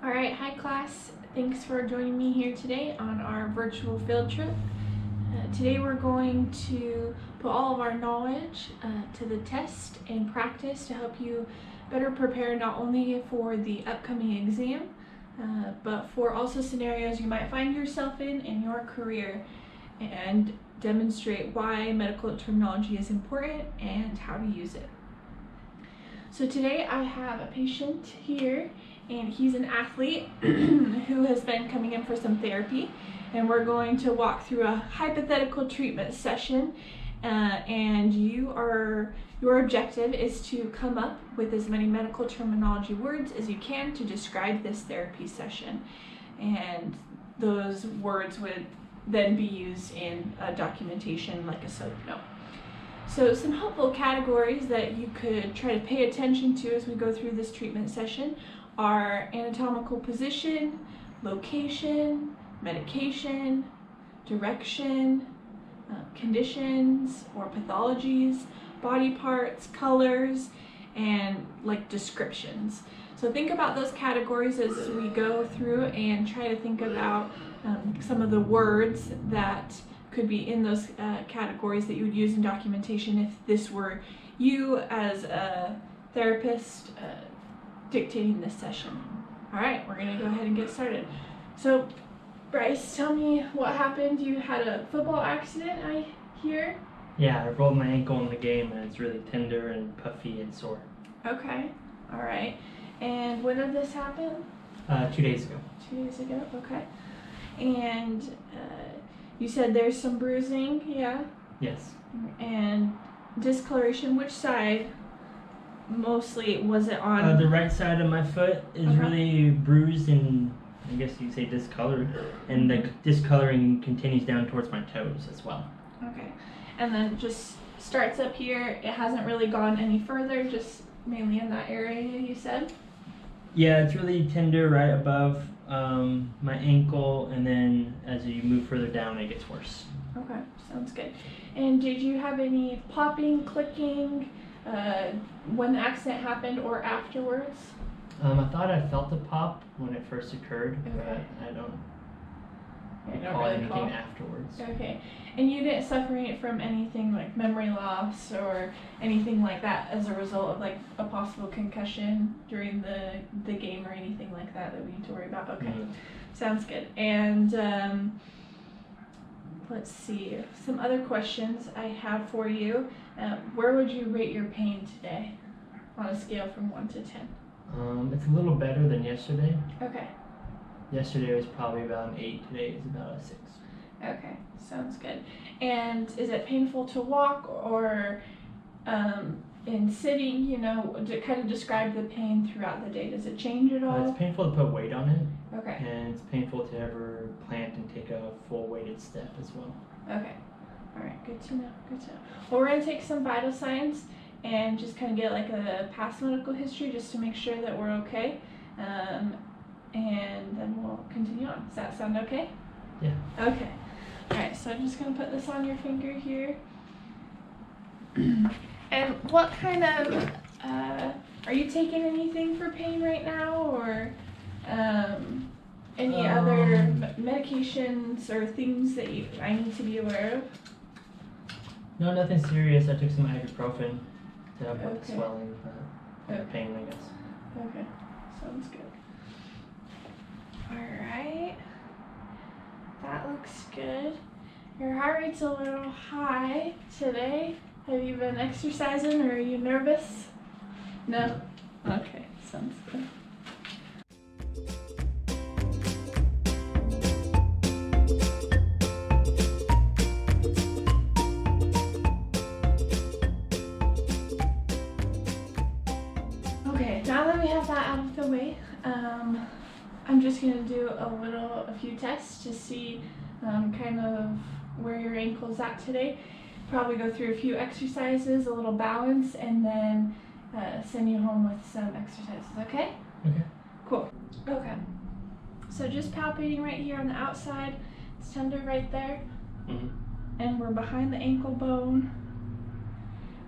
All right, hi class. Thanks for joining me here today on our virtual field trip. Today we're going to put all of our knowledge to the test and practice to help you better prepare not only for the upcoming exam, but for also scenarios you might find yourself in your career, and demonstrate why medical terminology is important and how to use it. So today I have a patient here, and he's an athlete who has been coming in for some therapy, and we're going to walk through a hypothetical treatment session, and your objective is to come up with as many medical terminology words as you can to describe this therapy session, and those words would then be used in a documentation like a SOAP note. So some helpful categories that you could try to pay attention to as we go through this treatment session are anatomical position, location, medication, direction, conditions or pathologies, body parts, colors, and like descriptions. So think about those categories as we go through and try to think about some of the words that could be in those categories that you would use in documentation if this were you as a therapist dictating this session. All right, we're gonna go ahead and get started. So Bryce, tell me what happened. You had a football accident, I hear? Yeah, I rolled my ankle in the game and it's really tender and puffy and sore. Okay, all right. And when did this happen? 2 days ago. 2 days ago, okay. And you said there's some bruising, yeah? Yes. And discoloration, which side mostly was it on? The right side of my foot is really bruised and I guess you say discolored, and the discoloring continues down towards my toes as well. Okay. And then just starts up here. It hasn't really gone any further, just mainly in that area you said? Yeah, it's really tender right above my ankle, and then as you move further down it gets worse. Okay, sounds good. And did you have any popping, clicking when the accident happened or afterwards? I thought I felt a pop when it first occurred, Okay. but I don't don't recall really anything recall. afterwards. Okay. And you didn't suffer from anything like memory loss or anything like that as a result of like a possible concussion during the game or anything like that we need to worry about? Okay. Sounds good. And let's see, some other questions I have for you. Where would you rate your pain today on a scale from 1 to 10? It's a little better than yesterday. Okay. Yesterday was probably about an 8, today is about a 6. Okay, sounds good. And is it painful to walk or in sitting, to kind of describe the pain throughout the day? Does it change at all? It's painful to put weight on it. Okay. And it's painful to ever plant and take a full weighted step as well. Okay. All right, good to know, good to know. Well, we're gonna take some vital signs and just kind of get like a past medical history just to make sure that we're okay. And then we'll continue on. Does that sound okay? Yeah. Okay. All right, so I'm just gonna put this on your finger here. And what kind of, are you taking anything for pain right now, or any other medications or things that I need to be aware of? No, nothing serious. I took some ibuprofen to help with the Okay. swelling or pain, I guess. Okay, sounds good. Alright, that looks good. Your heart rate's a little high today. Have you been exercising or are you nervous? No? Okay, sounds good. Okay, now that we have that out of the way, I'm just going to do a few tests to see kind of where your ankle's at today. Probably go through a few exercises, a little balance, and then send you home with some exercises, okay? Okay. Cool. Okay. So just palpating right here on the outside. It's tender right there. Mm-hmm. And we're behind the ankle bone.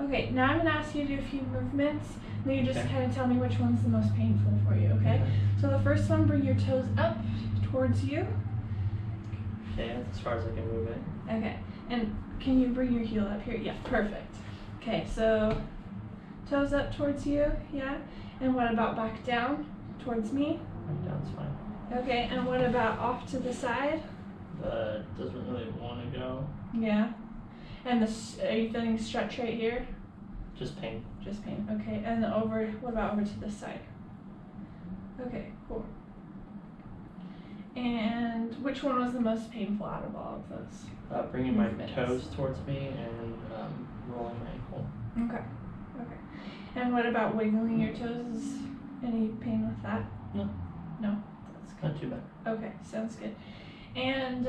Okay, now I'm going to ask you to do a few movements. Then you just Okay. kind of tell me which one's the most painful for you, okay? So the first one, bring your toes up towards you. Okay, that's as far as I can move it. Okay, and can you bring your heel up here? Yeah, perfect. Okay, so toes up towards you, yeah? And what about back down towards me? Back down's fine. Okay, and what about off to the side? Doesn't really want to go. Yeah. And are you feeling stretch right here? Just pain. Just pain. Okay, and what about over to this side? Okay, cool. And which one was the most painful out of all of those? Bringing my Movements. toes towards me and rolling my ankle. Okay. Okay. And what about wiggling your toes? Is any pain with that? No. No? That's good. Not too bad. Okay, sounds good. And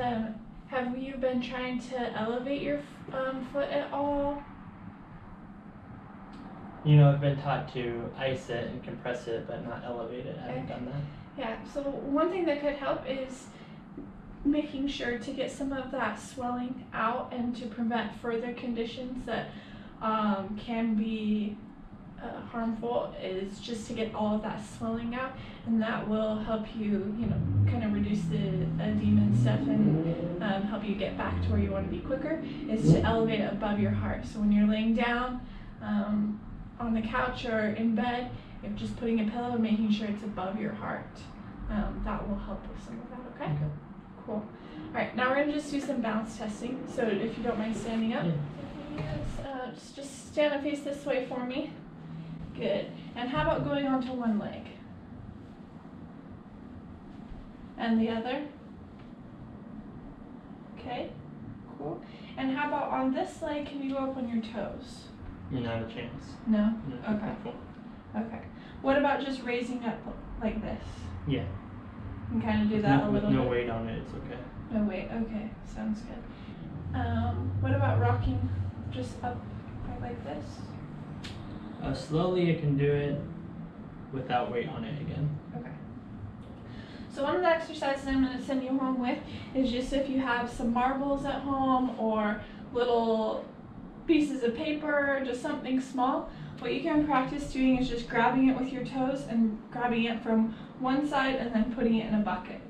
have you been trying to elevate your foot at all? You know, I've been taught to ice it and compress it, but not elevate it. I haven't Okay. done that. Yeah, so one thing that could help is making sure to get some of that swelling out and to prevent further conditions that can be harmful is just to get all of that swelling out, and that will help you, kind of reduce the edema and stuff and help you get back to where you want to be quicker, is to elevate it above your heart. So when you're laying down on the couch or in bed, if just putting a pillow and making sure it's above your heart, that will help with some of that, okay? Okay. Cool. Alright, now we're going to just do some balance testing, so if you don't mind standing up. Yeah. Just stand and face this way for me. Good. And how about going onto one leg? And the other? Okay, cool. And how about on this leg, can you go up on your toes? Not a chance. No? No, too Okay. painful. Okay. What about just raising up like this? Yeah. And kind of do that a With little no bit? weight on it, it's okay. No weight, okay. Sounds good. What about rocking just up like this? Slowly I can do it without weight on it again. Okay. So one of the exercises I'm going to send you home with is just if you have some marbles at home or little pieces of paper, just something small, what you can practice doing is just grabbing it with your toes and grabbing it from one side and then putting it in a bucket.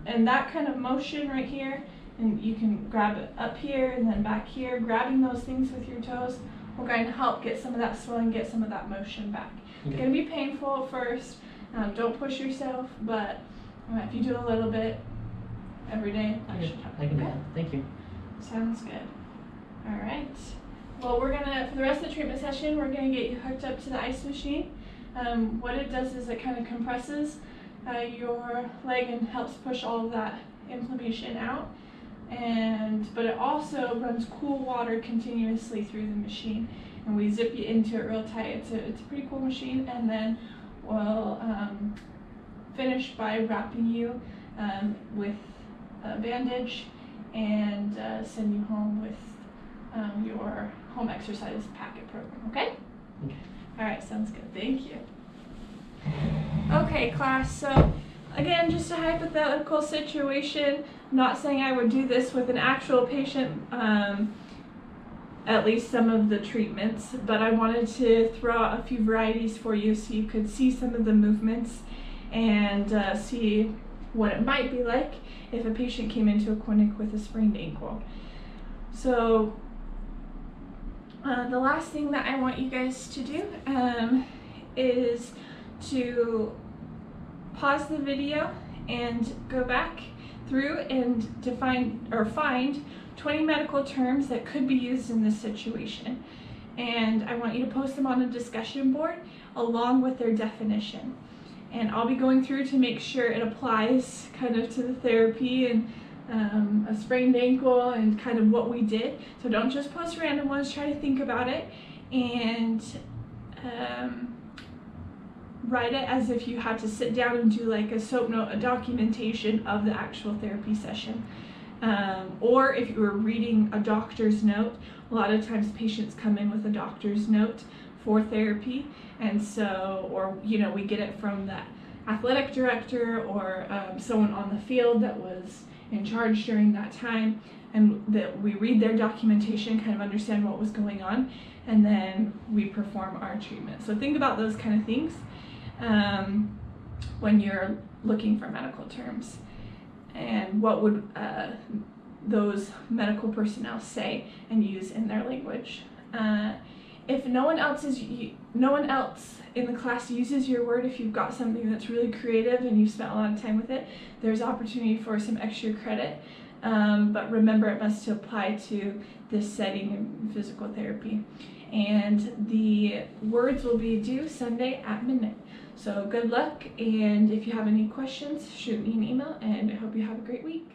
And that kind of motion right here, and you can grab it up here and then back here, grabbing those things with your toes will kind of help get some of that swelling, get some of that motion back. It's going to be painful at first. Don't push yourself, but if you do a little bit every day, that should help. I can do that. Thank you. Sounds good. All right. Well, for the rest of the treatment session, we're gonna get you hooked up to the ice machine. What it does is it kind of compresses your leg and helps push all of that inflammation out. But it also runs cool water continuously through the machine, and we zip you into it real tight. It's a pretty cool machine, and then we'll finish by wrapping you with a bandage and send you home with your home exercise packet program, okay? Okay. All right, sounds good. Thank you. Okay, class, so again, just a hypothetical situation. I'm not saying I would do this with an actual patient, at least some of the treatments, but I wanted to throw out a few varieties for you so you could see some of the movements and see what it might be like if a patient came into a clinic with a sprained ankle. So the last thing that I want you guys to do is to pause the video and go back through and find 20 medical terms that could be used in this situation. And I want you to post them on a discussion board along with their definition. And I'll be going through to make sure it applies kind of to the therapy and a sprained ankle and kind of what we did. So don't just post random ones, try to think about it and write it as if you had to sit down and do like a SOAP note, a documentation of the actual therapy session. Or if you were reading a doctor's note, a lot of times patients come in with a doctor's note for therapy, and so, or we get it from the athletic director or someone on the field that was in charge during that time, and that we read their documentation, kind of understand what was going on, and then we perform our treatment. So think about those kind of things when you're looking for medical terms, and what would those medical personnel say and use in their language. If no one else in the class uses your word, if you've got something that's really creative and you've spent a lot of time with it, there's opportunity for some extra credit. But remember, it must apply to this setting in physical therapy. And the words will be due Sunday at midnight. So good luck, and if you have any questions, shoot me an email, and I hope you have a great week.